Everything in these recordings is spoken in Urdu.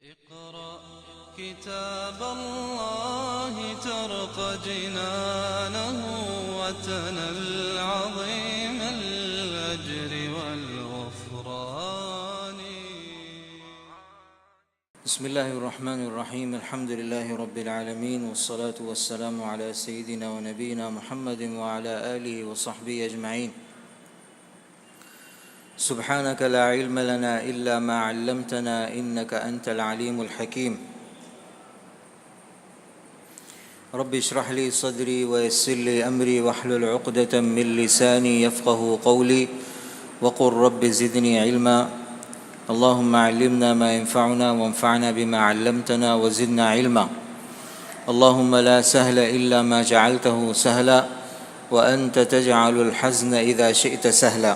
اقرأ كتاب الله ترق جنانه وتنل عظيم الأجر والغفران. بسم الله الرحمن الرحيم. الحمد لله رب العالمين، والصلاة والسلام على سيدنا ونبينا محمد وعلى آله وصحبه أجمعين. سبحانك لا علم لنا إلا ما علمتنا إنك أنت العليم الحكيم. رب اشرح لي صدري ويسر لي أمري واحلل عقدة من لساني يفقه قولي وقل رب زدني علما. اللهم علمنا ما ينفعنا وانفعنا بما علمتنا وزدنا علما. اللهم لا سهل إلا ما جعلته سهلا وأنت تجعل الحزن إذا شئت سهلا.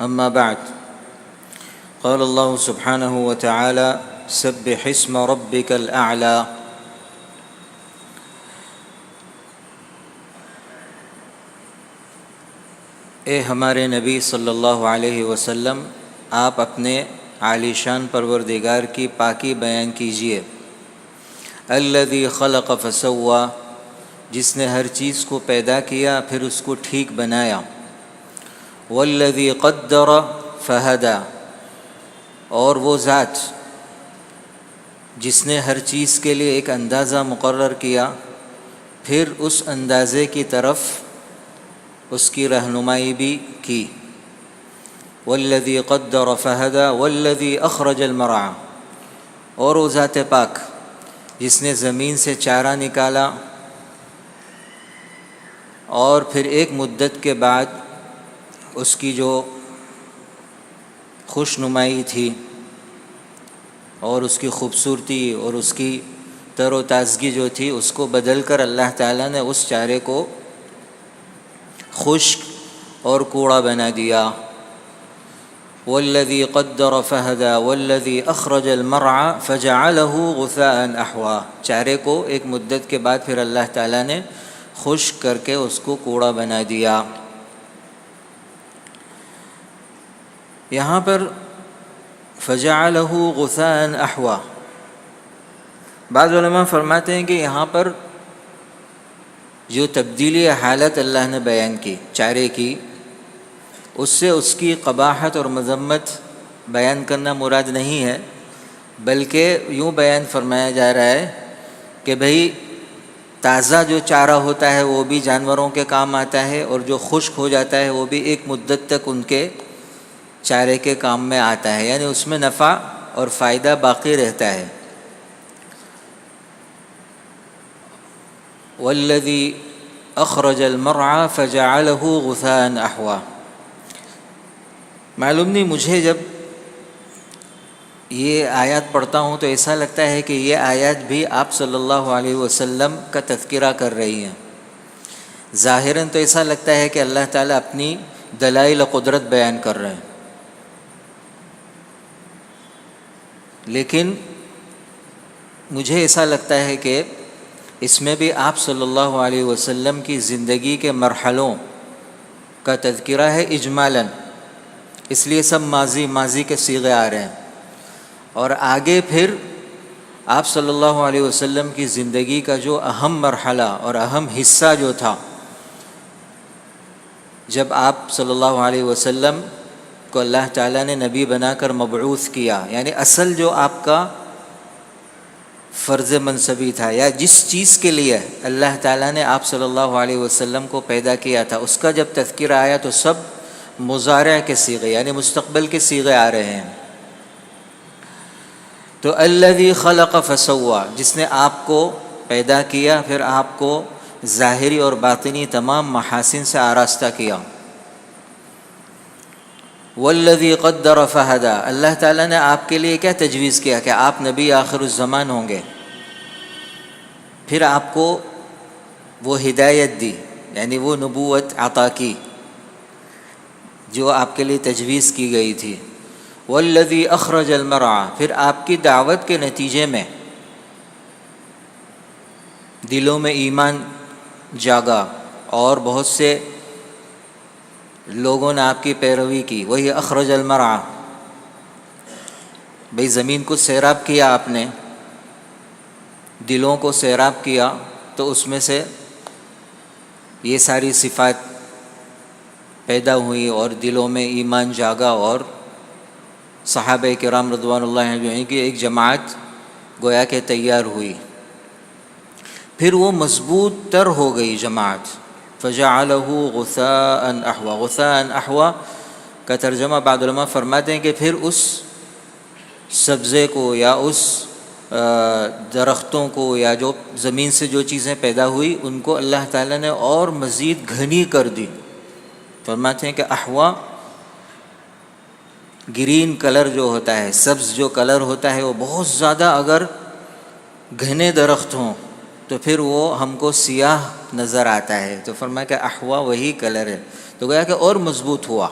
أما بعد، قال الله سبحانه وتعالى: سبح اسم ربك الأعلى. اے ہمارے نبی صلی اللہ علیہ وسلم، آپ اپنے عالی شان پروردگار کی پاکی بیان کیجئے. الذی خلق فسوی، جس نے ہر چیز کو پیدا کیا پھر اس کو ٹھیک بنایا. والذی قدر فہدی، اور وہ ذات جس نے ہر چیز کے لیے ایک اندازہ مقرر کیا پھر اس اندازے کی طرف اس کی رہنمائی بھی کی. والذی قدر فہدی والذی اخرج المرعى، اور وہ ذات پاک جس نے زمین سے چارہ نکالا اور پھر ایک مدت کے بعد اس کی جو خوش نمائی تھی اور اس کی خوبصورتی اور اس کی تر و تازگی جو تھی اس کو بدل کر اللہ تعالیٰ نے اس چارے کو خشک اور کوڑا بنا دیا. والذی قدر فہدی والذی اخرج المرعى فجعله غثاء احوا، چارے کو ایک مدت کے بعد پھر اللہ تعالیٰ نے خشک کر کے اس کو کوڑا بنا دیا. یہاں پر فجعله غثاء احوا، بعض علماء فرماتے ہیں کہ یہاں پر جو تبدیلی حالت اللہ نے بیان کی چارے کی، اس سے اس کی قباحت اور مذمت بیان کرنا مراد نہیں ہے، بلکہ یوں بیان فرمایا جا رہا ہے کہ بھئی تازہ جو چارہ ہوتا ہے وہ بھی جانوروں کے کام آتا ہے، اور جو خشک ہو جاتا ہے وہ بھی ایک مدت تک ان کے چارے کے کام میں آتا ہے، یعنی اس میں نفع اور فائدہ باقی رہتا ہے. والذی اخرج المرعى فجعله غثاء احوا. معلوم نہیں، مجھے جب یہ آیات پڑھتا ہوں تو ایسا لگتا ہے کہ یہ آیات بھی آپ صلی اللہ علیہ وسلم کا تذکرہ کر رہی ہیں. ظاہراً تو ایسا لگتا ہے کہ اللہ تعالیٰ اپنی دلائل قدرت بیان کر رہے ہیں، لیکن مجھے ایسا لگتا ہے کہ اس میں بھی آپ صلی اللہ علیہ وسلم کی زندگی کے مرحلوں کا تذکرہ ہے اجمالاً، اس لیے سب ماضی کے صیغے آ رہے ہیں. اور آگے پھر آپ صلی اللہ علیہ وسلم کی زندگی کا جو اہم مرحلہ اور اہم حصہ جو تھا، جب آپ صلی اللہ علیہ وسلم کو اللہ تعالیٰ نے نبی بنا کر مبعوث کیا، یعنی اصل جو آپ کا فرض منصبی تھا یا جس چیز کے لیے اللہ تعالیٰ نے آپ صلی اللہ علیہ وسلم کو پیدا کیا تھا، اس کا جب تذکرہ آیا تو سب مضارع کے صیغے یعنی مستقبل کے صیغے آ رہے ہیں. تو الذی خلق فسوی، جس نے آپ کو پیدا کیا پھر آپ کو ظاہری اور باطنی تمام محاسن سے آراستہ کیا. والذی قدر فہدی، اللہ تعالیٰ نے آپ کے لیے کیا تجویز کیا کہ آپ نبی آخر الزمان ہوں گے، پھر آپ کو وہ ہدایت دی، یعنی وہ نبوت عطا کی جو آپ کے لیے تجویز کی گئی تھی. والذی اخرج المرعى، پھر آپ کی دعوت کے نتیجے میں دلوں میں ایمان جاگا اور بہت سے لوگوں نے آپ کی پیروی کی. وہی اخرج المرعى، بھئی زمین کو سیراب کیا آپ نے، دلوں کو سیراب کیا، تو اس میں سے یہ ساری صفات پیدا ہوئی اور دلوں میں ایمان جاگا، اور صحابہ کرام رضوان اللہ علیہم کی ایک جماعت گویا کہ تیار ہوئی، پھر وہ مضبوط تر ہو گئی جماعت. فجعلہ غثاء احوا. غثاء احوا کا ترجمہ بعض علماء فرماتے ہیں کہ پھر اس سبزے کو یا اس درختوں کو یا جو زمین سے جو چیزیں پیدا ہوئی ان کو اللہ تعالیٰ نے اور مزید گھنی کر دی. فرماتے ہیں کہ احوا گرین کلر جو ہوتا ہے، سبز جو کلر ہوتا ہے، وہ بہت زیادہ اگر گھنے درخت ہوں تو پھر وہ ہم کو سیاہ نظر آتا ہے، تو فرمایا کہ احوا وہی کلر ہے، تو گویا کہ اور مضبوط ہوا.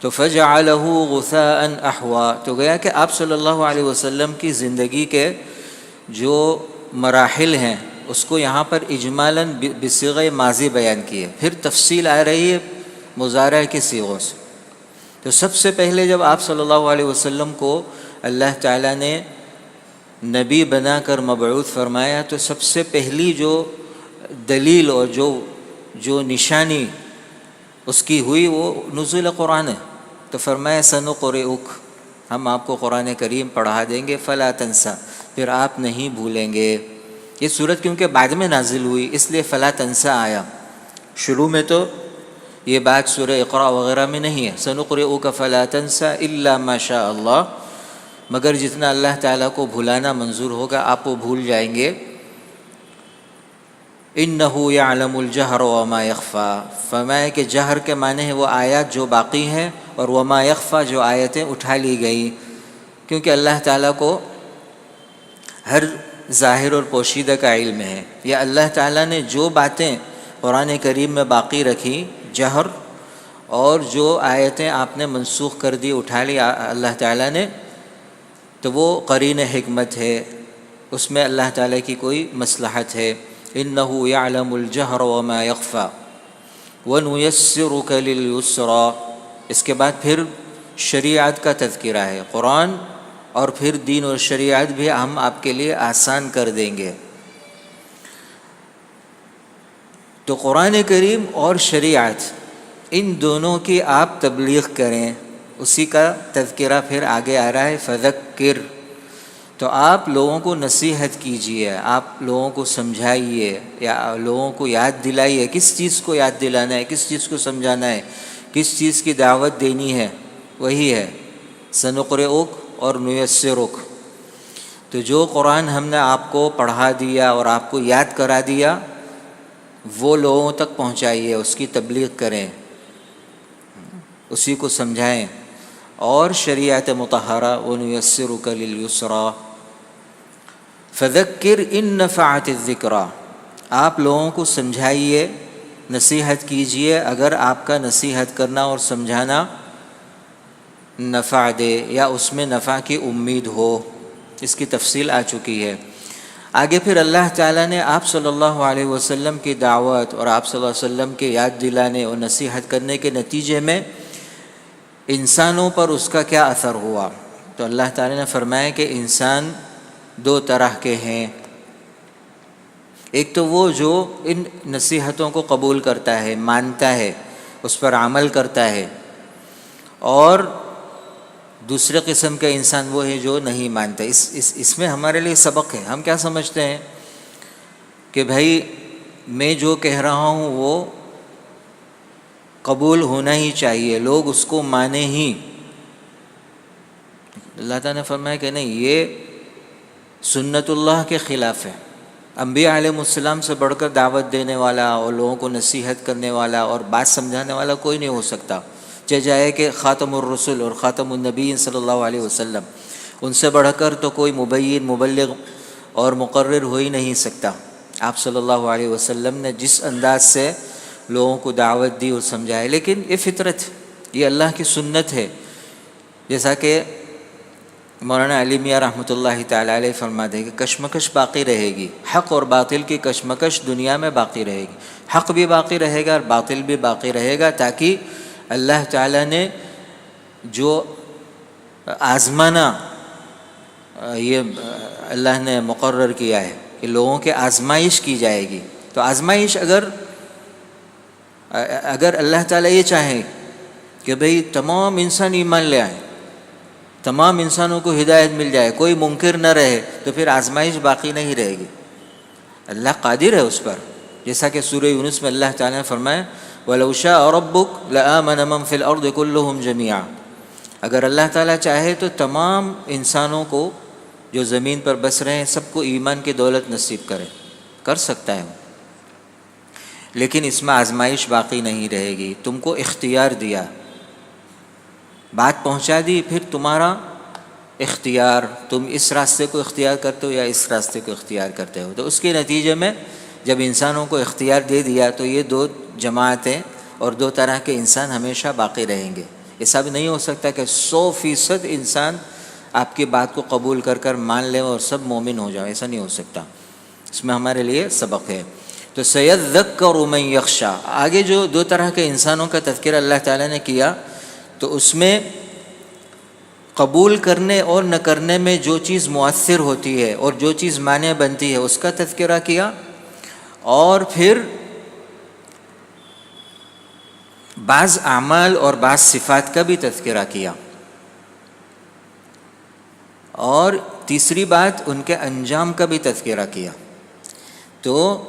تو فجعلہ غثاء احوا، تو گویا کہ آپ صلی اللہ علیہ وسلم کی زندگی کے جو مراحل ہیں اس کو یہاں پر اجمالاً بصیغہ ماضی بیان کی ہے، پھر تفصیل آ رہی ہے مضارع کے صیغوں سے. تو سب سے پہلے جب آپ صلی اللہ علیہ وسلم کو اللہ تعالیٰ نے نبی بنا کر مبعوث فرمایا، تو سب سے پہلی جو دلیل اور جو نشانی اس کی ہوئی وہ نزول قرآن ہے. تو فرمایا سنقرئک، ہم آپ کو قرآن کریم پڑھا دیں گے، فلا تنسا، پھر آپ نہیں بھولیں گے. یہ سورت کیونکہ بعد میں نازل ہوئی اس لیے فلا تنسا آیا، شروع میں تو یہ بات سورہ اقرا وغیرہ میں نہیں ہے. سنقرئک فلا تنسا الا ما شاء اللہ، مگر جتنا اللہ تعالیٰ کو بھلانا منظور ہوگا آپ وہ بھول جائیں گے. انہ یعلم الجہر وما یخفی، فرمایا کہ جہر کے معنی ہے وہ آیات جو باقی ہیں، اور وما یخفی جو آیتیں اٹھا لی گئی، کیونکہ اللہ تعالیٰ کو ہر ظاہر اور پوشیدہ کا علم ہے. یا اللہ تعالیٰ نے جو باتیں قرآن کریم میں باقی رکھی جہر، اور جو آیتیں آپ نے منسوخ کر دی اٹھا لی اللہ تعالیٰ نے، تو وہ قرین حکمت ہے، اس میں اللہ تعالیٰ کی کوئی مصلحت ہے. انہ یعلم الجہر وما یخفی ونیسرک للیسری. اس کے بعد پھر شریعت کا تذکرہ ہے، قرآن اور پھر دین اور شریعت بھی ہم آپ کے لیے آسان کر دیں گے. تو قرآن کریم اور شریعت ان دونوں کی آپ تبلیغ کریں، اسی کا تذکرہ پھر آگے آ رہا ہے. فذکر، تو آپ لوگوں کو نصیحت کیجئے، آپ لوگوں کو سمجھائیے یا لوگوں کو یاد دلائیے. کس چیز کو یاد دلانا ہے، کس چیز کو سمجھانا ہے، کس چیز کی دعوت دینی ہے، وہی ہے سنقرئک اور نیسرک. تو جو قرآن ہم نے آپ کو پڑھا دیا اور آپ کو یاد کرا دیا وہ لوگوں تک پہنچائیے، اس کی تبلیغ کریں، اسی کو سمجھائیں. اور شریعت مطہرہ ونیسرک للیسری. فذکر ان نفعت الذکریٰ، آپ لوگوں کو سمجھائیے، نصیحت کیجئے اگر آپ کا نصیحت کرنا اور سمجھانا نفع دے یا اس میں نفع کی امید ہو. اس کی تفصیل آ چکی ہے. آگے پھر اللہ تعالیٰ نے آپ صلی اللہ علیہ وسلم کی دعوت اور آپ صلی اللہ علیہ وسلم کے یاد دلانے اور نصیحت کرنے کے نتیجے میں انسانوں پر اس کا کیا اثر ہوا. تو اللہ تعالیٰ نے فرمایا کہ انسان دو طرح کے ہیں. ایک تو وہ جو ان نصیحتوں کو قبول کرتا ہے، مانتا ہے، اس پر عمل کرتا ہے، اور دوسرے قسم کا انسان وہ ہے جو نہیں مانتا. اس میں ہمارے لیے سبق ہے. ہم کیا سمجھتے ہیں کہ بھائی میں جو کہہ رہا ہوں وہ قبول ہونا ہی چاہیے، لوگ اس کو مانیں ہی. اللہ تعالیٰ نے فرمایا کہ نہیں، یہ سنت اللہ کے خلاف ہے. انبیاء علیہ السلام سے بڑھ کر دعوت دینے والا اور لوگوں کو نصیحت کرنے والا اور بات سمجھانے والا کوئی نہیں ہو سکتا، چاہے جائے کہ خاتم الرسل اور خاتم النبیین صلی اللہ علیہ وسلم، ان سے بڑھ کر تو کوئی مبین، مبلغ اور مقرر ہو ہی نہیں سکتا. آپ صلی اللہ علیہ وسلم نے جس انداز سے لوگوں کو دعوت دی اور سمجھائے، لیکن یہ فطرت، یہ اللہ کی سنت ہے. جیسا کہ مولانا علی میاں رحمۃ اللہ تعالیٰ علیہ فرماتے ہیں کہ کشمکش باقی رہے گی، حق اور باطل کی کشمکش دنیا میں باقی رہے گی. حق بھی باقی رہے گا اور باطل بھی باقی رہے گا، تاکہ اللہ تعالیٰ نے جو آزمانا یہ اللہ نے مقرر کیا ہے کہ لوگوں کے آزمائش کی جائے گی. تو آزمائش اگر اللہ تعالیٰ یہ چاہیں کہ بھئی تمام انسان ایمان لے آئیں، تمام انسانوں کو ہدایت مل جائے، کوئی منکر نہ رہے، تو پھر آزمائش باقی نہیں رہے گی. اللہ قادر ہے اس پر، جیسا کہ سورہ یونس میں اللہ تعالیٰ نے فرمایا وَلَوْ شَاءَ رَبُّكَ لَآمَنَ مَن فِي الْأَرْضِ كُلُّهُمْ جَمِيعًا. اگر اللہ تعالیٰ چاہے تو تمام انسانوں کو جو زمین پر بس رہے ہیں سب کو ایمان کی دولت نصیب کر سکتا ہے، لیکن اس میں آزمائش باقی نہیں رہے گی. تم کو اختیار دیا، بات پہنچا دی، پھر تمہارا اختیار، تم اس راستے کو اختیار کرتے ہو یا اس راستے کو اختیار کرتے ہو. تو اس کے نتیجے میں جب انسانوں کو اختیار دے دیا تو یہ دو جماعتیں اور دو طرح کے انسان ہمیشہ باقی رہیں گے. ایسا بھی نہیں ہو سکتا کہ 100% انسان آپ کی بات کو قبول کر مان لیں اور سب مومن ہو جائیں، ایسا نہیں ہو سکتا. اس میں ہمارے لیے سبق ہے. تو سَيَذَّكَّرُ مَن يَخْشَىٰ، آگے جو دو طرح کے انسانوں کا تذکرہ اللہ تعالیٰ نے کیا، تو اس میں قبول کرنے اور نہ کرنے میں جو چیز مؤثر ہوتی ہے اور جو چیز مانع بنتی ہے اس کا تذکرہ کیا، اور پھر بعض اعمال اور بعض صفات کا بھی تذکرہ کیا، اور تیسری بات ان کے انجام کا بھی تذکرہ کیا. تو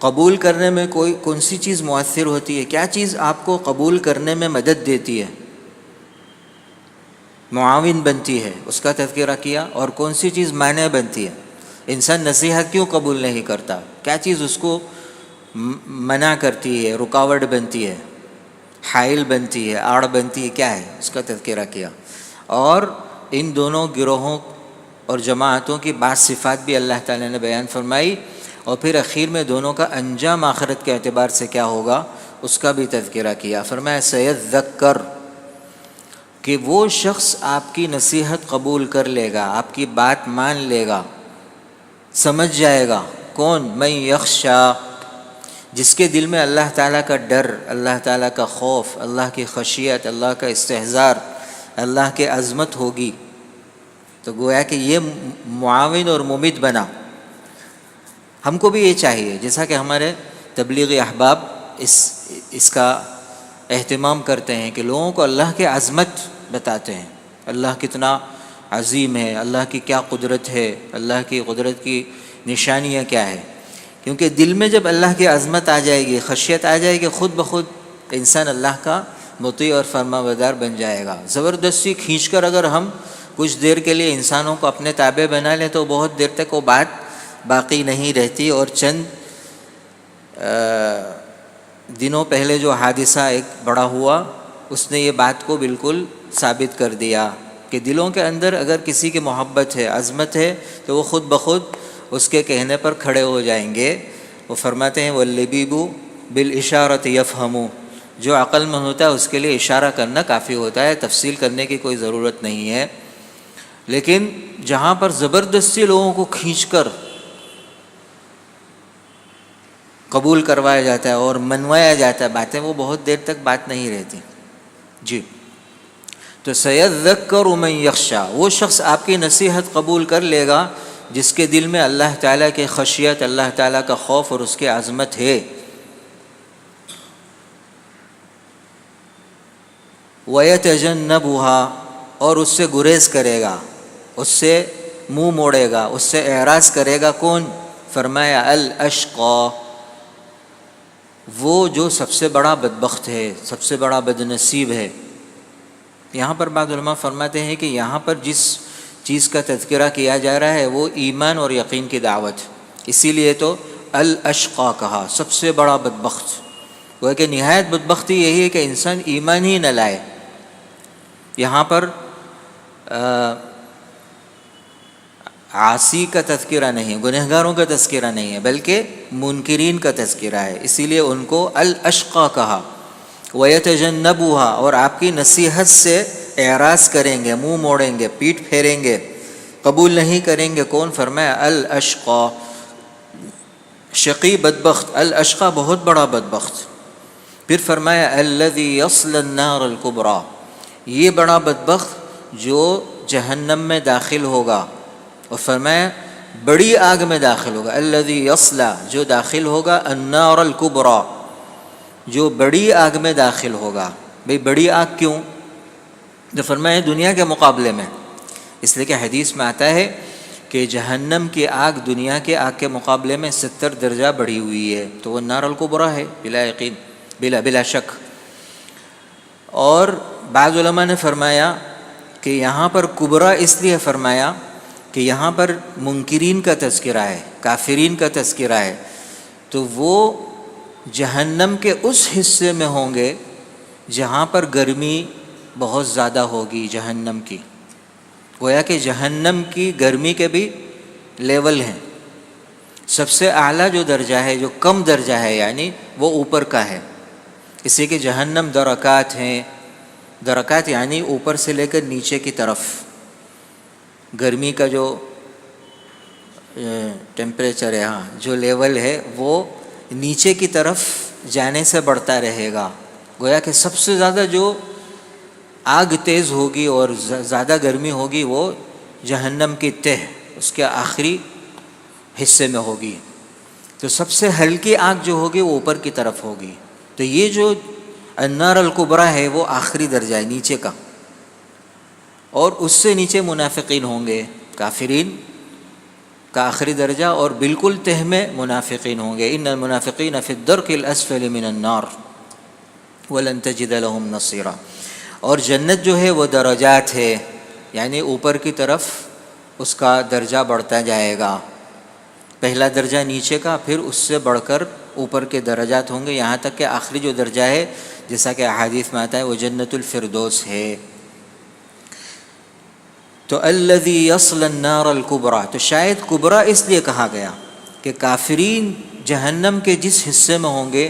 قبول کرنے میں کون سی چیز مؤثر ہوتی ہے، کیا چیز آپ کو قبول کرنے میں مدد دیتی ہے، معاون بنتی ہے، اس کا تذکرہ کیا، اور کون سی چیز مانع بنتی ہے. انسان نصیحت کیوں قبول نہیں کرتا، کیا چیز اس کو منع کرتی ہے، رکاوٹ بنتی ہے، حائل بنتی ہے، آڑ بنتی ہے، کیا ہے، اس کا تذکرہ کیا. اور ان دونوں گروہوں اور جماعتوں کی بعض صفات بھی اللہ تعالیٰ نے بیان فرمائی، اور پھر اخیر میں دونوں کا انجام آخرت کے اعتبار سے کیا ہوگا اس کا بھی تذکرہ کیا. فرمایا سَيَذَّكَّرُ، کہ وہ شخص آپ کی نصیحت قبول کر لے گا، آپ کی بات مان لے گا، سمجھ جائے گا. کون؟ مَن يَخْشَىٰ، جس کے دل میں اللہ تعالیٰ کا ڈر، اللہ تعالیٰ کا خوف، اللہ کی خشیت، اللہ کا استحضار، اللہ کی عظمت ہوگی. تو گویا کہ یہ معاون اور ممید بنا. ہم کو بھی یہ چاہیے، جیسا کہ ہمارے تبلیغی احباب اس کا اہتمام کرتے ہیں کہ لوگوں کو اللہ کی عظمت بتاتے ہیں، اللہ کتنا عظیم ہے، اللہ کی کیا قدرت ہے، اللہ کی قدرت کی نشانیاں کیا ہے. کیونکہ دل میں جب اللہ کی عظمت آ جائے گی، خشیت آ جائے گی، خود بخود انسان اللہ کا مطیع اور فرما بردار بن جائے گا. زبردستی کھینچ کر اگر ہم کچھ دیر کے لیے انسانوں کو اپنے تابع بنا لیں تو بہت دیر تک وہ بات باقی نہیں رہتی. اور چند دنوں پہلے جو حادثہ ایک بڑا ہوا، اس نے یہ بات کو بالکل ثابت کر دیا کہ دلوں کے اندر اگر کسی کی محبت ہے، عظمت ہے، تو وہ خود بخود اس کے کہنے پر کھڑے ہو جائیں گے. وہ فرماتے ہیں وَاللَّبِيبُ بِالْإِشَارَةِ يَفْهَمُ، جو عقل مند ہوتا ہے اس کے لیے اشارہ کرنا کافی ہوتا ہے، تفصیل کرنے کی کوئی ضرورت نہیں ہے. لیکن جہاں پر زبردستی لوگوں کو کھینچ کر قبول کروایا جاتا ہے اور منوایا جاتا ہے باتیں، وہ بہت دیر تک بات نہیں رہتی. جی، تو سَيَذَّكَّرُ مَن يَخْشَىٰ، وہ شخص آپ کی نصیحت قبول کر لے گا جس کے دل میں اللہ تعالیٰ کی خشیت، اللہ تعالیٰ کا خوف اور اس کی عظمت ہے. وَيَتَجَنَّبُهَا، اور اس سے گریز کرے گا، اس سے منہ موڑے گا، اس سے اعراض کرے گا. کون؟ فرمایا الاشقا، وہ جو سب سے بڑا بدبخت ہے، سب سے بڑا بدنصیب ہے. یہاں پر بعض علماء فرماتے ہیں کہ یہاں پر جس چیز کا تذکرہ کیا جا رہا ہے وہ ایمان اور یقین کی دعوت، اسی لیے تو الاشقا کہا، سب سے بڑا بدبخت. وہ کہ نہایت بدبختی یہی ہے کہ انسان ایمان ہی نہ لائے. یہاں پر عاصی کا تذکرہ نہیں، گنہگاروں کا تذکرہ نہیں ہے، بلکہ منکرین کا تذکرہ ہے، اسی لیے ان کو الاشقا کہا. وَيَتَجَنَّبُهَا، اور آپ کی نصیحت سے اعراض کریں گے، منہ موڑیں گے، پیٹھ پھیریں گے، قبول نہیں کریں گے. کون؟ فرمایا الاشقا، شقی بدبخت، الاشقا بہت بڑا بدبخت. پھر فرمایا الذی یصلی النار الکبریٰ، یہ بڑا بدبخت جو جہنم میں داخل ہوگا، اور فرمایا بڑی آگ میں داخل ہوگا، الذی یصلی، جو داخل ہوگا النار الکبریٰ، جو بڑی آگ میں داخل ہوگا۔ بھئی بڑی آگ کیوں؟ جو فرمایا دنیا کے مقابلے میں، اس لیے کہ حدیث میں آتا ہے کہ جہنم کی آگ دنیا کے آگ کے مقابلے میں 70 درجہ بڑھی ہوئی ہے، تو وہ نار الکبریٰ ہے بلا یقین، بلا شک۔ اور بعض علماء نے فرمایا کہ یہاں پر کبریٰ اس لیے فرمایا کہ یہاں پر منکرین کا تذکرہ ہے، کافرین کا تذکرہ ہے، تو وہ جہنم کے اس حصے میں ہوں گے جہاں پر گرمی بہت زیادہ ہوگی جہنم کی۔ گویا کہ جہنم کی گرمی کے بھی لیول ہیں، سب سے اعلیٰ جو درجہ ہے، جو کم درجہ ہے، یعنی وہ اوپر کا ہے، اس لیے کہ جہنم درکات ہیں، درکات یعنی اوپر سے لے کر نیچے کی طرف گرمی کا جو ٹیمپریچر ہے، ہاں جو لیول ہے وہ نیچے کی طرف جانے سے بڑھتا رہے گا۔ گویا کہ سب سے زیادہ جو آگ تیز ہوگی اور زیادہ گرمی ہوگی وہ جہنم کی تہ، اس کے آخری حصے میں ہوگی، تو سب سے ہلکی آگ جو ہوگی وہ اوپر کی طرف ہوگی۔ تو یہ جو النار الکبریٰ ہے وہ آخری درجہ ہے نیچے کا، اور اس سے نیچے منافقین ہوں گے، کافرین کا آخری درجہ، اور بالکل تہ میں منافقین ہوں گے۔ ان المنافقین فی الدرک الاسفل من النار ولن تجد لهم نصیرا۔ اور جنت جو ہے وہ درجات ہے، یعنی اوپر کی طرف اس کا درجہ بڑھتا جائے گا، پہلا درجہ نیچے کا، پھر اس سے بڑھ کر اوپر کے درجات ہوں گے، یہاں تک کہ آخری جو درجہ ہے جیسا کہ احادیث میں آتا ہے وہ جنت الفردوس ہے۔ تو الذی یصلی النار الکبریٰ، تو شاید کبریٰ اس لیے کہا گیا کہ کافرین جہنم کے جس حصے میں ہوں گے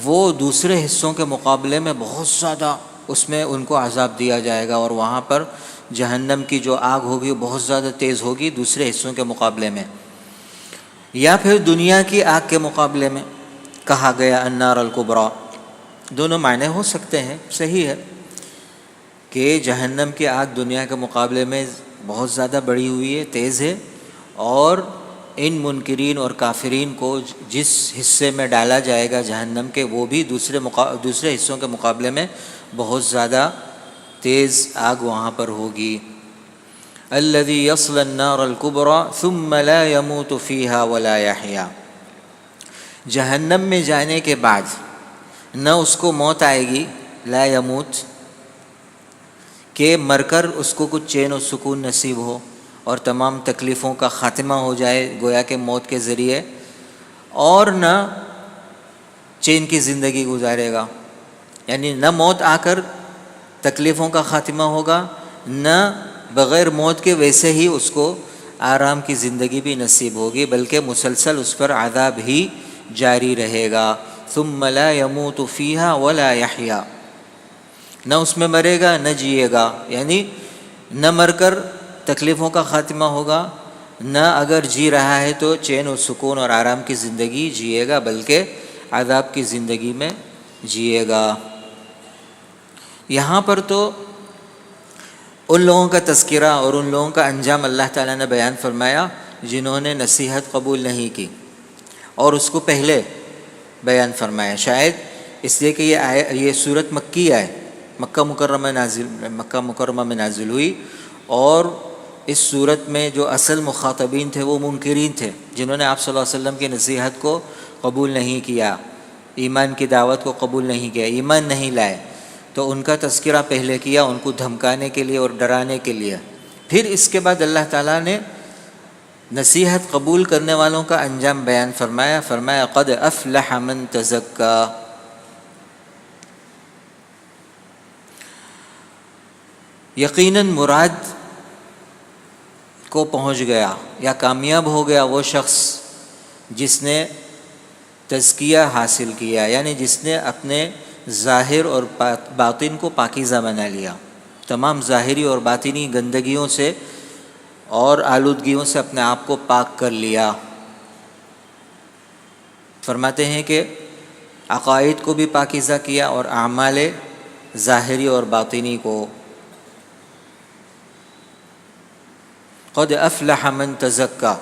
وہ دوسرے حصوں کے مقابلے میں بہت زیادہ اس میں ان کو عذاب دیا جائے گا، اور وہاں پر جہنم کی جو آگ ہوگی وہ بہت زیادہ تیز ہوگی دوسرے حصوں کے مقابلے میں، یا پھر دنیا کی آگ کے مقابلے میں کہا گیا النار الکبریٰ۔ دونوں معنی ہو سکتے ہیں، صحیح ہے کہ جہنم کی آگ دنیا کے مقابلے میں بہت زیادہ بڑھی ہوئی ہے، تیز ہے، اور ان منکرین اور کافرین کو جس حصے میں ڈالا جائے گا جہنم کے وہ بھی دوسرے حصوں کے مقابلے میں بہت زیادہ تیز آگ وہاں پر ہوگی۔ الذی یصلی النار الکبریٰ ثم لا يموت فیہا ولا یحیا، جہنم میں جانے کے بعد نہ اس کو موت آئے گی، لا یموت کہ مر کر اس کو کچھ چین و سکون نصیب ہو اور تمام تکلیفوں کا خاتمہ ہو جائے گویا کہ موت کے ذریعے، اور نہ چین کی زندگی گزارے گا، یعنی نہ موت آ کر تکلیفوں کا خاتمہ ہوگا، نہ بغیر موت کے ویسے ہی اس کو آرام کی زندگی بھی نصیب ہوگی، بلکہ مسلسل اس پر عذاب ہی جاری رہے گا۔ ثم لا يموت فیہا ولا یحیا، نہ اس میں مرے گا نہ جیے گا، یعنی نہ مر کر تکلیفوں کا خاتمہ ہوگا، نہ اگر جی رہا ہے تو چین و سکون اور آرام کی زندگی جیے گا، بلکہ عذاب کی زندگی میں جیے گا۔ یہاں پر تو ان لوگوں کا تذکرہ اور ان لوگوں کا انجام اللہ تعالیٰ نے بیان فرمایا جنہوں نے نصیحت قبول نہیں کی، اور اس کو پہلے بیان فرمایا، شاید اس لیے کہ یہ سورت مکی ہے، مکہ مکرمہ میں نازل ہوئی، اور اس صورت میں جو اصل مخاطبین تھے وہ منکرین تھے جنہوں نے آپ صلی اللہ علیہ وسلم کی نصیحت کو قبول نہیں کیا، ایمان کی دعوت کو قبول نہیں کیا، ایمان نہیں لائے، تو ان کا تذکرہ پہلے کیا، ان کو دھمکانے کے لیے اور ڈرانے کے لیے۔ پھر اس کے بعد اللہ تعالیٰ نے نصیحت قبول کرنے والوں کا انجام بیان فرمایا قد افلح من تزکا، یقیناً مراد کو پہنچ گیا یا کامیاب ہو گیا وہ شخص جس نے تزکیہ حاصل کیا، یعنی جس نے اپنے ظاہر اور باطن کو پاکیزہ بنا لیا، تمام ظاہری اور باطنی گندگیوں سے اور آلودگیوں سے اپنے آپ کو پاک کر لیا۔ فرماتے ہیں کہ عقائد کو بھی پاکیزہ کیا اور اعمال ظاہری اور باطنی کو، قد افلح من تزکا،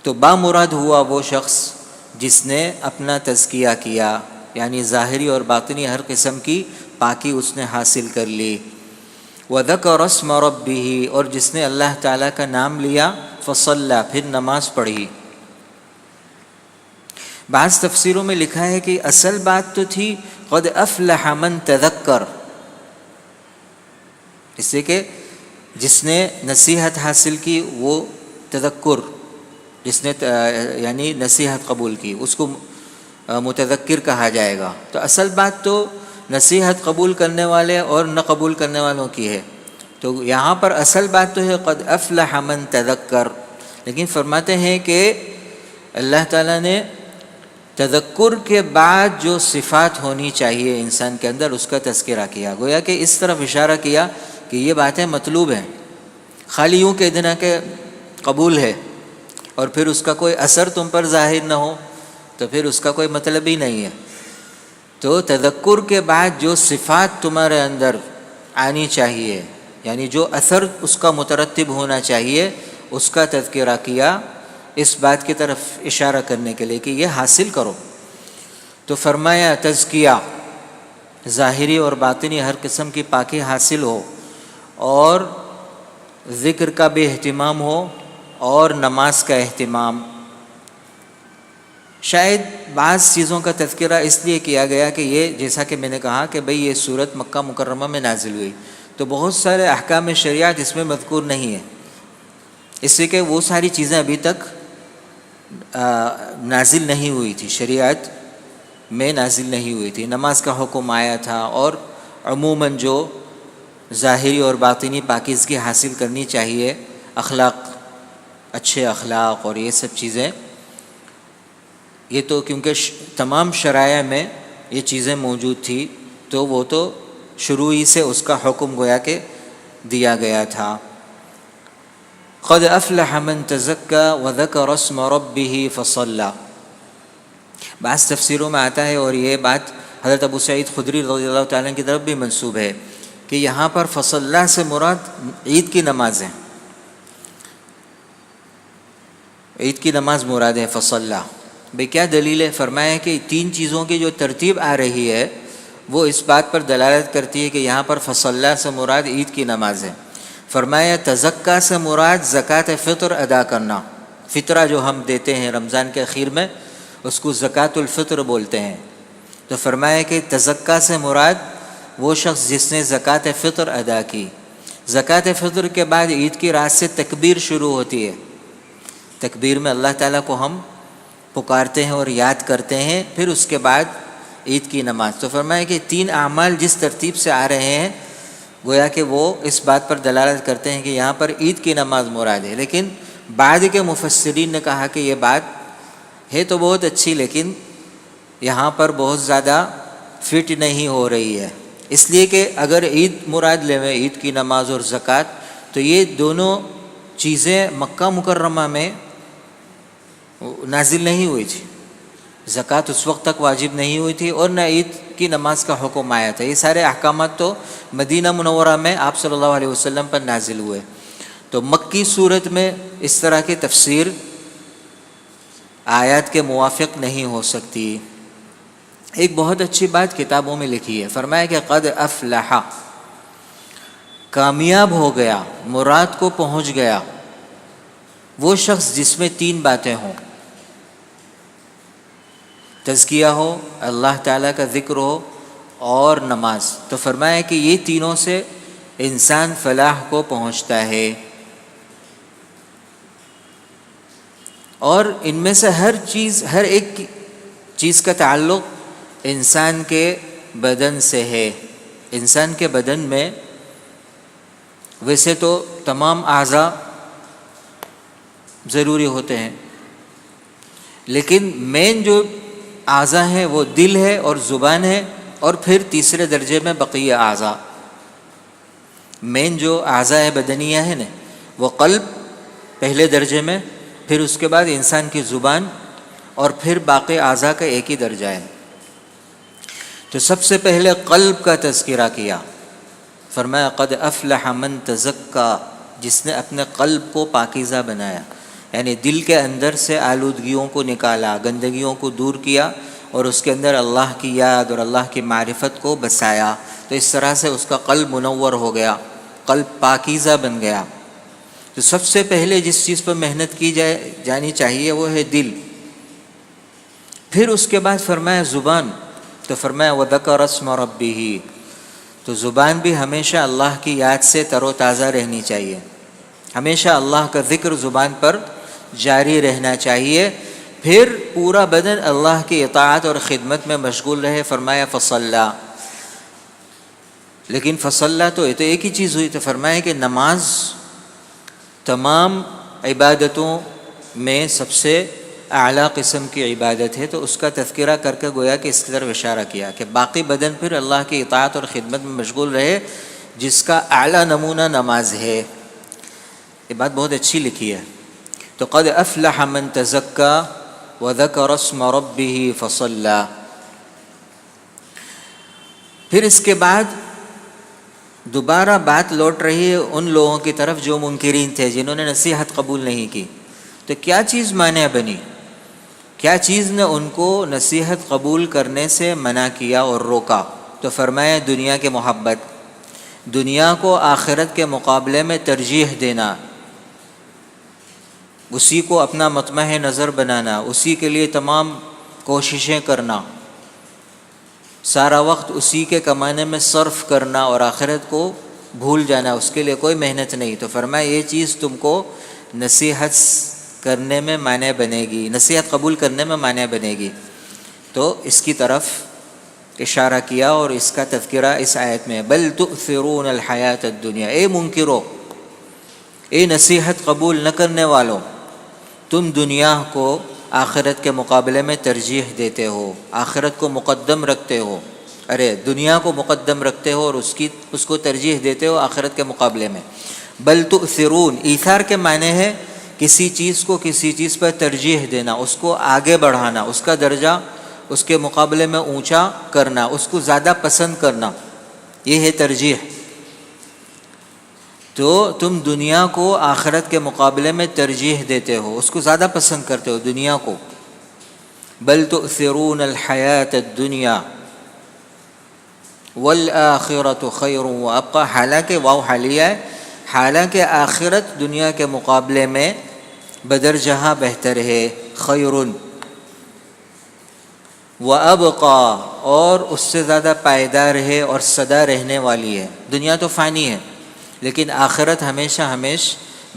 تو بامراد ہوا وہ شخص جس نے اپنا تزکیہ کیا، یعنی ظاہری اور باطنی ہر قسم کی پاکی اس نے حاصل کر لی۔ وذکر اسم ربہ، اور جس نے اللہ تعالیٰ کا نام لیا، فصلی، پھر نماز پڑھی۔ بعض تفسیروں میں لکھا ہے کہ اصل بات تو تھی قد افلح من تذکر، اس سے کہ جس نے نصیحت حاصل کی وہ تذکر، جس نے یعنی نصیحت قبول کی اس کو متذکر کہا جائے گا۔ تو اصل بات تو نصیحت قبول کرنے والے اور نہ قبول کرنے والوں کی ہے، تو یہاں پر اصل بات تو ہے قد افلح من تذکر، لیکن فرماتے ہیں کہ اللہ تعالیٰ نے تذکر کے بعد جو صفات ہونی چاہیے انسان کے اندر اس کا تذکرہ کیا، گویا کہ اس طرف اشارہ کیا کہ یہ باتیں مطلوب ہیں، خالی یوں کہہ دینا کہ قبول ہے اور پھر اس کا کوئی اثر تم پر ظاہر نہ ہو تو پھر اس کا کوئی مطلب ہی نہیں ہے۔ تو تذکر کے بعد جو صفات تمہارے اندر آنی چاہیے، یعنی جو اثر اس کا مترتب ہونا چاہیے، اس کا تذکرہ کیا، اس بات کی طرف اشارہ کرنے کے لیے کہ یہ حاصل کرو۔ تو فرمایا تزکیہ، ظاہری اور باطنی ہر قسم کی پاکی حاصل ہو، اور ذکر کا بھی اہتمام ہو، اور نماز کا اہتمام۔ شاید بعض چیزوں کا تذکرہ اس لیے کیا گیا کہ یہ جیسا کہ میں نے کہا کہ بھئی یہ سورت مکہ مکرمہ میں نازل ہوئی، تو بہت سارے احکام شریعت اس میں مذکور نہیں ہیں، اس سے کہ وہ ساری چیزیں ابھی تک نازل نہیں ہوئی تھی، شریعت میں نازل نہیں ہوئی تھی۔ نماز کا حکم آیا تھا، اور عموماً جو ظاہری اور باطنی پاکیزگی حاصل کرنی چاہیے، اخلاق، اچھے اخلاق اور یہ سب چیزیں، یہ تو کیونکہ تمام شرائع میں یہ چیزیں موجود تھی، تو وہ تو شروع ہی سے اس کا حکم گویا کہ دیا گیا تھا۔ قد افلح من تزکا وذکر اسم ربہ فصلی۔ بعض تفسیروں میں آتا ہے، اور یہ بات حضرت ابو سعید خدری رضی اللہ تعالیٰ عنہ کی طرف بھی منسوب ہے، کہ یہاں پر فصلی سے مراد عید کی نماز ہے، عید کی نماز مراد ہے فصلی۔ بھئی کیا دلیل ہے؟ فرمایا کہ تین چیزوں کی جو ترتیب آ رہی ہے وہ اس بات پر دلالت کرتی ہے کہ یہاں پر فصلی سے مراد عید کی نماز ہے۔ فرمایا تزکا سے مراد زکوٰۃ فطر ادا کرنا، فطرہ جو ہم دیتے ہیں رمضان کے اخیر میں اس کو زکوٰۃ الفطر بولتے ہیں، تو فرمایا کہ تزکا سے مراد وہ شخص جس نے زکوٰۃ فطر ادا کی۔ زکوٰۃ فطر کے بعد عید کی رات سے تکبیر شروع ہوتی ہے، تکبیر میں اللہ تعالیٰ کو ہم پکارتے ہیں اور یاد کرتے ہیں، پھر اس کے بعد عید کی نماز۔ تو فرمایا کہ تین اعمال جس ترتیب سے آ رہے ہیں گویا کہ وہ اس بات پر دلالت کرتے ہیں کہ یہاں پر عید کی نماز مراد ہے، لیکن بعد کے مفسرین نے کہا کہ یہ بات ہے تو بہت اچھی، لیکن یہاں پر بہت زیادہ فٹ نہیں ہو رہی ہے، اس لیے کہ اگر عید مراد لیں عید کی نماز اور زکوٰۃ، تو یہ دونوں چیزیں مکہ مکرمہ میں نازل نہیں ہوئی تھی، زکوٰۃ اس وقت تک واجب نہیں ہوئی تھی، اور نہ عید کی نماز کا حکم آیا تھا۔ یہ سارے احکامات تو مدینہ منورہ میں آپ صلی اللہ علیہ وسلم پر نازل ہوئے، تو مکی صورت میں اس طرح کی تفسیر آیات کے موافق نہیں ہو سکتی۔ ایک بہت اچھی بات کتابوں میں لکھی ہے، فرمایا کہ قد افلح، کامیاب ہو گیا، مراد کو پہنچ گیا وہ شخص جس میں تین باتیں ہوں، تزکیہ ہو، اللہ تعالیٰ کا ذکر ہو، اور نماز۔ تو فرمایا کہ یہ تینوں سے انسان فلاح کو پہنچتا ہے، اور ان میں سے ہر ایک چیز کا تعلق انسان کے بدن سے ہے۔ انسان کے بدن میں ویسے تو تمام اعضاء ضروری ہوتے ہیں، لیکن مین جو اعضاء ہیں وہ دل ہے اور زبان ہے، اور پھر تیسرے درجے میں بقیہ اعضاء۔ مین جو اعضاء بدنیہ ہے نا وہ قلب پہلے درجے میں، پھر اس کے بعد انسان کی زبان، اور پھر باقی اعضاء کا ایک ہی درجہ ہے۔ تو سب سے پہلے قلب کا تذکرہ کیا، فرمایا قد افلح من تزکا جس نے اپنے قلب کو پاکیزہ بنایا، یعنی دل کے اندر سے آلودگیوں کو نکالا، گندگیوں کو دور کیا اور اس کے اندر اللہ کی یاد اور اللہ کی معرفت کو بسایا، تو اس طرح سے اس کا قلب منور ہو گیا، قلب پاکیزہ بن گیا۔ تو سب سے پہلے جس چیز پر محنت کی جانی چاہیے وہ ہے دل۔ پھر اس کے بعد فرمایا زبان، تو فرمایا وَذَكَرَ اسْمَ رَبِّهِ، تو زبان بھی ہمیشہ اللہ کی یاد سے تر و تازہ رہنی چاہیے، ہمیشہ اللہ کا ذکر زبان پر جاری رہنا چاہیے۔ پھر پورا بدن اللہ کی اطاعت اور خدمت میں مشغول رہے۔ فرمایا فصلی، لیکن فصلی تو ایک ہی چیز ہوئی، تو فرمایا کہ نماز تمام عبادتوں میں سب سے اعلیٰ قسم کی عبادت ہے، تو اس کا تذکرہ کر کے گویا کہ اس کی طرف اشارہ کیا کہ باقی بدن پھر اللہ کی اطاعت اور خدمت میں مشغول رہے، جس کا اعلیٰ نمونہ نماز ہے۔ یہ بات بہت اچھی لکھی ہے۔ تو قد افلح من تزکا وذکر اسم ربہ فصلی۔ پھر اس کے بعد دوبارہ بات لوٹ رہی ہے ان لوگوں کی طرف جو منکرین تھے، جنہوں نے نصیحت قبول نہیں کی۔ تو کیا چیز مانع بنی؟ کیا چیز نے ان کو نصیحت قبول کرنے سے منع کیا اور روکا؟ تو فرمایا دنیا کے محبت، دنیا کو آخرت کے مقابلے میں ترجیح دینا، اسی کو اپنا مطمع نظر بنانا، اسی کے لیے تمام کوششیں کرنا، سارا وقت اسی کے کمانے میں صرف کرنا اور آخرت کو بھول جانا، اس کے لیے کوئی محنت نہیں۔ تو فرمایا یہ چیز تم کو نصیحت کرنے میں مانع بنے گی، نصیحت قبول کرنے میں مانع بنے گی۔ تو اس کی طرف اشارہ کیا اور اس کا تذکرہ اس آیت میں، بل تؤثرون الحیات الدنیا، اے منکرو، اے نصیحت قبول نہ کرنے والوں، تم دنیا کو آخرت کے مقابلے میں ترجیح دیتے ہو، آخرت کو مقدم رکھتے ہو، دنیا کو مقدم رکھتے ہو اور اس کو ترجیح دیتے ہو آخرت کے مقابلے میں۔ بل تؤثرون، ایثار کے معنی ہے کسی چیز کو کسی چیز پر ترجیح دینا، اس کو آگے بڑھانا، اس کا درجہ اس کے مقابلے میں اونچا کرنا، اس کو زیادہ پسند کرنا، یہ ہے ترجیح۔ تو تم دنیا کو آخرت کے مقابلے میں ترجیح دیتے ہو، اس کو زیادہ پسند کرتے ہو دنیا کو۔ بل تؤثرون الحیات الدنیا والآخرۃ خیر وابقی، حالانکہ واو حالیہ ہے، حالانکہ آخرت دنیا کے مقابلے میں بدرجہ بہتر ہے، خیر وابقی، اور اس سے زیادہ پائیدار ہے اور سدا رہنے والی ہے۔ دنیا تو فانی ہے لیکن آخرت ہمیشہ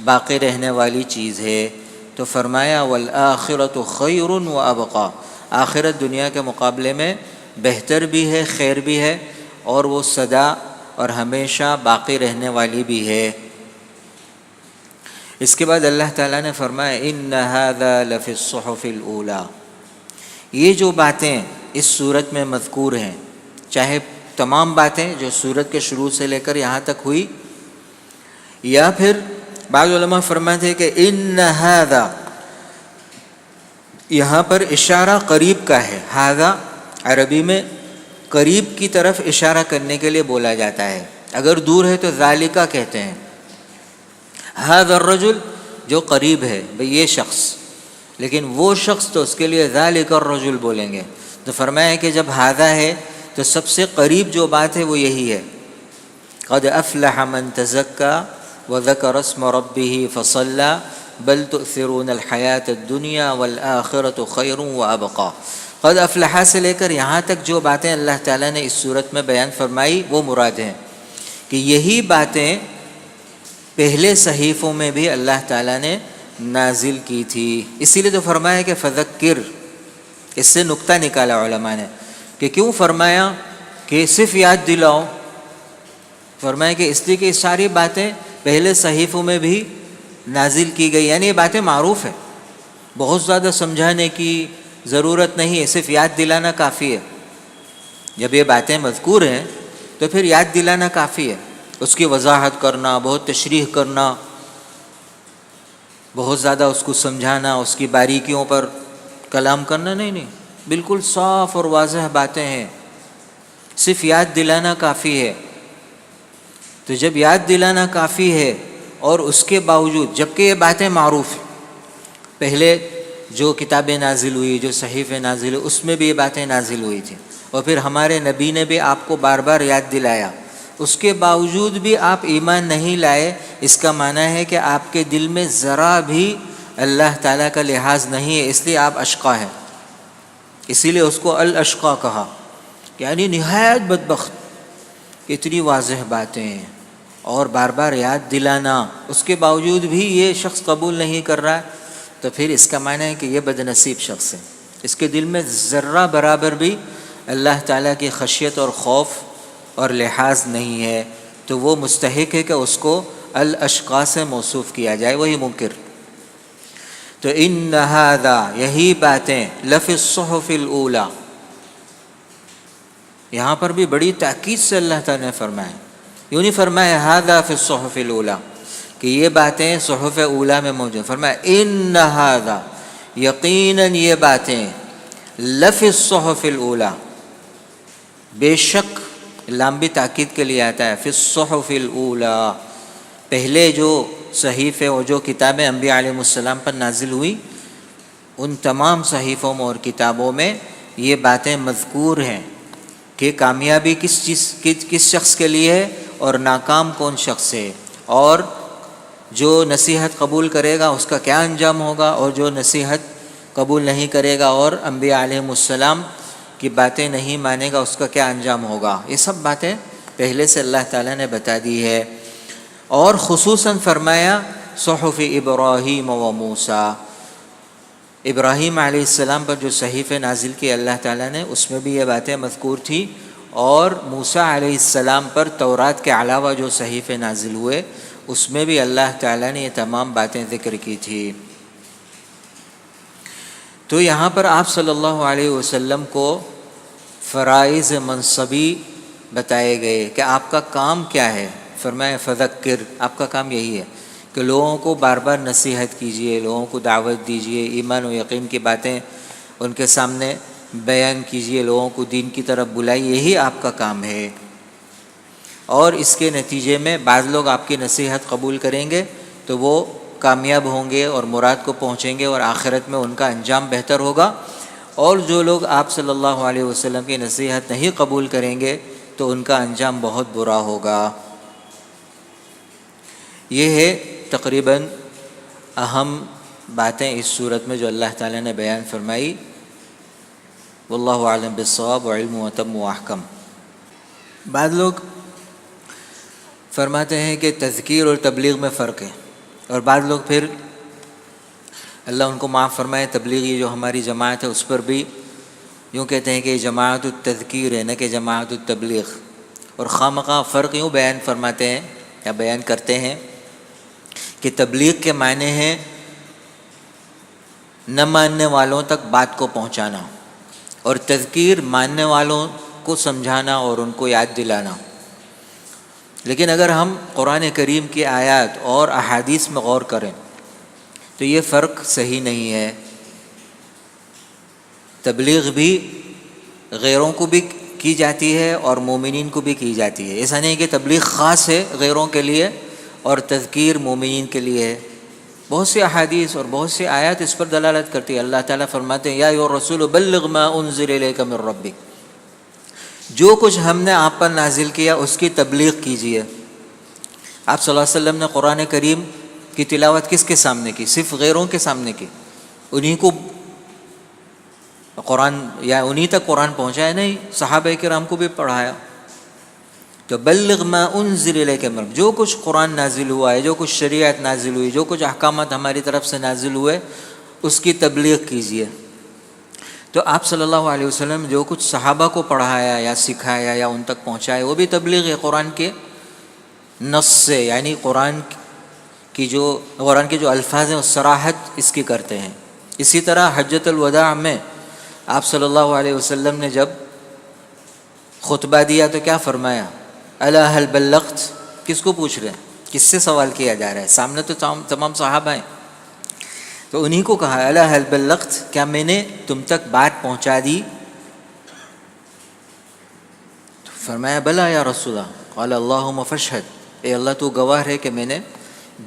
باقی رہنے والی چیز ہے۔ تو فرمایا والآخرۃ خیر وابقی، آخرت دنیا کے مقابلے میں بہتر بھی ہے، خیر بھی ہے، اور وہ سدا اور ہمیشہ باقی رہنے والی بھی ہے۔ اس کے بعد اللہ تعالیٰ نے فرمایا ان ھذا لفی الصحف الاولی، یہ جو باتیں اس صورت میں مذکور ہیں، چاہے تمام باتیں جو صورت کے شروع سے لے کر یہاں تک ہوئی، یا پھر بعض علماء فرماتے ہیں کہ ان ھذا، یہاں پر اشارہ قریب کا ہے، ھذا عربی میں قریب کی طرف اشارہ کرنے کے لیے بولا جاتا ہے، اگر دور ہے تو ذالک کہتے ہیں، ھذا الرجل جو قریب ہے بھئی یہ شخص، لیکن وہ شخص تو اس کے لیے ذالک الرجل بولیں گے۔ تو فرمایا کہ جب ھذا ہے تو سب سے قریب جو بات ہے وہ یہی ہے، قد افلح من تزکا وذکر اسم ربہ فصلی بل تؤثرون الحیات الدنیا والآخرۃ خیر وابقی۔ قد افلح سے لے کر یہاں تک جو باتیں اللہ تعالیٰ نے اس صورت میں بیان فرمائی وہ مراد ہیں، کہ یہی باتیں پہلے صحیفوں میں بھی اللہ تعالیٰ نے نازل کی تھی۔ اسی لیے تو فرمایا کہ فذکر، اس سے نقطہ نکالا علماء نے کہ کیوں فرمایا کہ صرف یاد دلاؤ، فرمایا کہ اس لیے کہ ساری باتیں پہلے صحیفوں میں بھی نازل کی گئی، یعنی یہ باتیں معروف ہیں، بہت زیادہ سمجھانے کی ضرورت نہیں ہے، صرف یاد دلانا کافی ہے۔ جب یہ باتیں مذکور ہیں تو پھر یاد دلانا کافی ہے، اس کی وضاحت کرنا، بہت تشریح کرنا، بہت زیادہ اس کو سمجھانا، اس کی باریکیوں پر کلام کرنا نہیں، بالکل صاف اور واضح باتیں ہیں، صرف یاد دلانا کافی ہے۔ تو جب یاد دلانا کافی ہے اور اس کے باوجود جبکہ یہ باتیں معروف ہیں، پہلے جو کتابیں نازل ہوئی، جو صحیفے نازل ہوئی، اس میں بھی یہ باتیں نازل ہوئی تھیں، اور پھر ہمارے نبی نے بھی آپ کو بار بار یاد دلایا، اس کے باوجود بھی آپ ایمان نہیں لائے، اس کا معنی ہے کہ آپ کے دل میں ذرا بھی اللہ تعالیٰ کا لحاظ نہیں ہے، اس لیے آپ اشقا ہیں، اسی لیے اس کو الاشقا کہا، یعنی نہایت بدبخت۔ اتنی واضح باتیں ہیں اور بار بار یاد دلانا، اس کے باوجود بھی یہ شخص قبول نہیں کر رہا ہے، تو پھر اس کا معنی ہے کہ یہ بد نصیب شخص ہے، اس کے دل میں ذرہ برابر بھی اللہ تعالیٰ کی خشیت اور خوف اور لحاظ نہیں ہے، تو وہ مستحق ہے کہ اس کو الاشقا سے موصوف کیا جائے، وہی منکر۔ تو ان ھذا، یہی باتیں، لفی الصحف الاولی، یہاں پر بھی بڑی تاکید سے اللہ تعالیٰ نے فرمایا، یوں نہیں فرمایا ھذا فی الصحف الاولی کہ یہ باتیں صحف اولی میں موجود، فرمایا ان ھذا، یقیناً یہ باتیں، لفی الصحف الاولی، بے شک، لام بھی تاکید کے لیے آتا ہے، فی الصحف الاولی، پہلے جو صحیفے اور جو کتابیں انبیاء علیہ السلام پر نازل ہوئی، ان تمام صحیفوں میں اور کتابوں میں یہ باتیں مذکور ہیں کہ کامیابی کس شخص کے لیے ہے اور ناکام کون شخص ہے، اور جو نصیحت قبول کرے گا اس کا کیا انجام ہوگا، اور جو نصیحت قبول نہیں کرے گا اور انبیاء علیہ السلام کی باتیں نہیں مانے گا اس کا کیا انجام ہوگا، یہ سب باتیں پہلے سے اللہ تعالیٰ نے بتا دی ہے۔ اور خصوصاً فرمایا صحف ابراہیم و موسیٰ، ابراہیم علیہ السلام پر جو صحیفے نازل کیے اللہ تعالیٰ نے، اس میں بھی یہ باتیں مذکور تھیں، اور موسیٰ علیہ السلام پر تورات کے علاوہ جو صحیفے نازل ہوئے اس میں بھی اللہ تعالیٰ نے یہ تمام باتیں ذکر کی تھی۔ تو یہاں پر آپ صلی اللہ علیہ وسلم کو فرائض منصبی بتائے گئے کہ آپ کا کام کیا ہے، فرمایا فذکر، آپ کا کام یہی ہے کہ لوگوں کو بار بار نصیحت کیجئے، لوگوں کو دعوت دیجئے، ایمان و یقین کی باتیں ان کے سامنے بیان کیجئے، لوگوں کو دین کی طرف بلائیے، یہی آپ کا کام ہے۔ اور اس کے نتیجے میں بعض لوگ آپ کی نصیحت قبول کریں گے تو وہ کامیاب ہوں گے اور مراد کو پہنچیں گے اور آخرت میں ان کا انجام بہتر ہوگا، اور جو لوگ آپ صلی اللہ علیہ وسلم کی نصیحت نہیں قبول کریں گے تو ان کا انجام بہت برا ہوگا۔ یہ ہے تقریباً اہم باتیں اس صورت میں جو اللہ تعالیٰ نے بیان فرمائی۔ واللہ اعلم بالصواب، وعلم اتم واحکم۔ بعض لوگ فرماتے ہیں کہ تذکیر اور تبلیغ میں فرق ہے، اور بعض لوگ پھر اللہ ان کو معاف فرمائے تبلیغی جو ہماری جماعت ہے اس پر بھی یوں کہتے ہیں کہ یہ جماعت التذکیر ہے نہ کہ جماعت التبلیغ، اور خواہ فرق یوں بیان فرماتے ہیں یا بیان کرتے ہیں کہ تبلیغ کے معنی ہیں نہ ماننے والوں تک بات کو پہنچانا، اور تذکیر ماننے والوں کو سمجھانا اور ان کو یاد دلانا۔ لیکن اگر ہم قرآن کریم کی آیات اور احادیث میں غور کریں تو یہ فرق صحیح نہیں ہے۔ تبلیغ بھی غیروں کو بھی کی جاتی ہے اور مومنین کو بھی کی جاتی ہے، ایسا نہیں کہ تبلیغ خاص ہے غیروں کے لیے اور تذکیر مومنین کے لیے ہے۔ بہت سی احادیث اور بہت سی آیات اس پر دلالت کرتی ہے۔ اللہ تعالیٰ فرماتے ہیں یا ایھا الرسول بلغ ما انزل الیک من ربک، جو کچھ ہم نے آپ پر نازل کیا اس کی تبلیغ کیجیے۔ آپ صلی اللہ علیہ وسلم نے قرآن کریم کی تلاوت کس کے سامنے کی؟ صرف غیروں کے سامنے کی، انہی کو قرآن یا انہی تک قرآن پہنچایا نہیں، صحابہ کرام کو بھی پڑھایا۔ تو بلغ ما انزل الیک من ربک، جو کچھ قرآن نازل ہوا ہے، جو کچھ شریعت نازل ہوئی، جو کچھ احکامات ہماری طرف سے نازل ہوئے اس کی تبلیغ کیجیے۔ تو آپ صلی اللہ علیہ وسلم جو کچھ صحابہ کو پڑھایا یا سکھایا یا ان تک پہنچایا وہ بھی تبلیغ ہے قرآن کے نص سے، یعنی قرآن کے جو الفاظ ہیں وہ صراحت اس کی کرتے ہیں۔ اسی طرح حجۃ الوداع میں آپ صلی اللہ علیہ وسلم نے جب خطبہ دیا تو کیا فرمایا؟ الا هل بلغت، کس کو پوچھ رہے ہیں؟ کس سے سوال کیا جا رہا ہے؟ سامنے تو تمام صحابہ ہیں، تو انہی کو کہا الا هل بلغت، کیا میں نے تم تک بات پہنچا دی؟ تو فرمایا بلا یا رسول اللہ، قال اللہم فاشہد، اے اللہ تو گواہ ہے کہ میں نے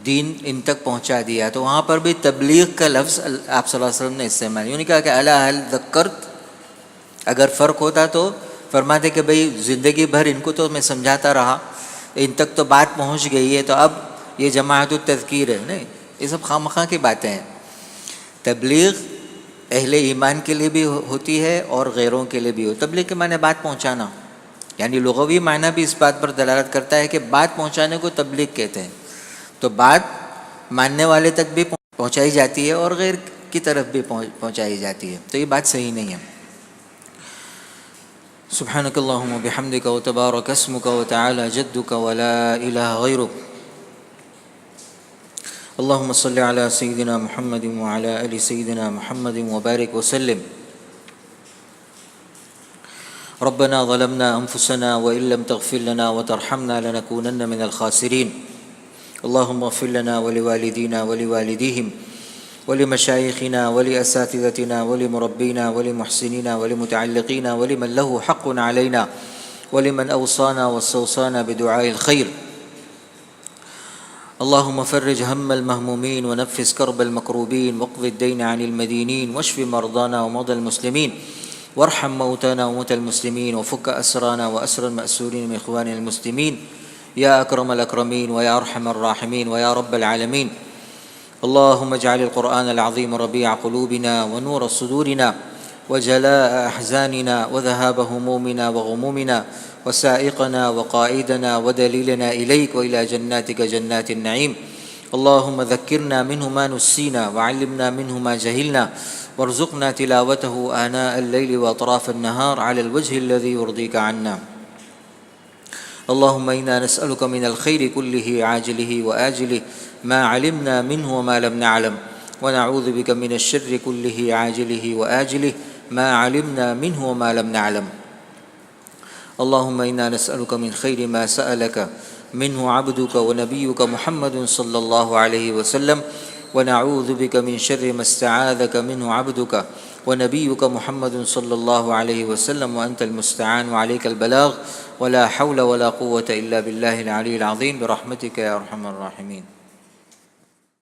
دین ان تک پہنچا دیا. تو وہاں پر بھی تبلیغ کا لفظ آپ صلی اللہ علیہ وسلم نے استعمال. یوں نہیں کہا کہ الا هل ذکرت. اگر فرق ہوتا تو فرماتے کہ بھئی زندگی بھر ان کو تو میں سمجھاتا رہا, ان تک تو بات پہنچ گئی ہے, تو اب یہ جماعت التذکیر ہے. نہیں, یہ سب خواہ کی باتیں ہیں. تبلیغ اہل ایمان کے لیے بھی ہوتی ہے اور غیروں کے لیے بھی ہو. تبلیغ کے معنی بات پہنچانا, یعنی لغوی معنی بھی اس بات پر دلالت کرتا ہے کہ بات پہنچانے کو تبلیغ کہتے ہیں. تو بات ماننے والے تک بھی پہنچائی جاتی ہے اور غیر کی طرف بھی پہنچائی جاتی ہے. تو یہ بات صحیح نہیں ہے. سبحانک اللہم و بحمدک و تبارک اسمک و تعالی جدک و لا الہ غیرک. اللهم صل على سيدنا محمد وعلى آل سيدنا محمد وبارك وسلم. ربنا ظلمنا أنفسنا وإن لم تغفر لنا وترحمنا لنكونن من الخاسرين. اللهم اغفر لنا ولوالدينا ولوالديهم ولمشايخنا ولأساتذتنا ولمربينا ولمحسنينا ولمتعلقين ولمن له حق علينا ولمن أوصانا واستوصانا بدعاء الخير. اللهم فرج هم المهمومين ونفس كرب المكروبين واقض الدين عن المدينين واشف مرضانا ومرضى المسلمين وارحم موتانا وموتى المسلمين وفك أسرانا وأسر المأسورين من إخواننا المسلمين يا أكرم الأكرمين ويا أرحم الراحمين ويا رب العالمين. اللهم اجعل القرآن العظيم ربيع قلوبنا ونور صدورنا وجلاء أحزاننا وذهاب همومنا وغمومنا وسائقنا وقائدنا ودليلنا إليك وإلى جناتك جنات النعيم. اللهم ذكرنا منه ما نسينا وعلمنا منه ما جهلنا وارزقنا تلاوته آناء الليل وأطراف النهار على الوجه الذي يرضيك عنا. اللهم إنا نسألك من الخير كله عاجله وآجله ما علمنا منه وما لم نعلم ونعوذ بك من الشر كله عاجله وآجله ما علمنا منه وما لم نعلم. اللهم إنا نسألك من خير ما سألك منه عبدك ونبيك محمد صلى الله عليه وسلم ونعوذ بك من شر ما استعاذك منه عبدك ونبيك محمد صلى الله عليه وسلم وأنت المستعان وعليك البلاغ ولا حول ولا قوة إلا بالله العلي العظيم برحمتك يا أرحم الراحمين.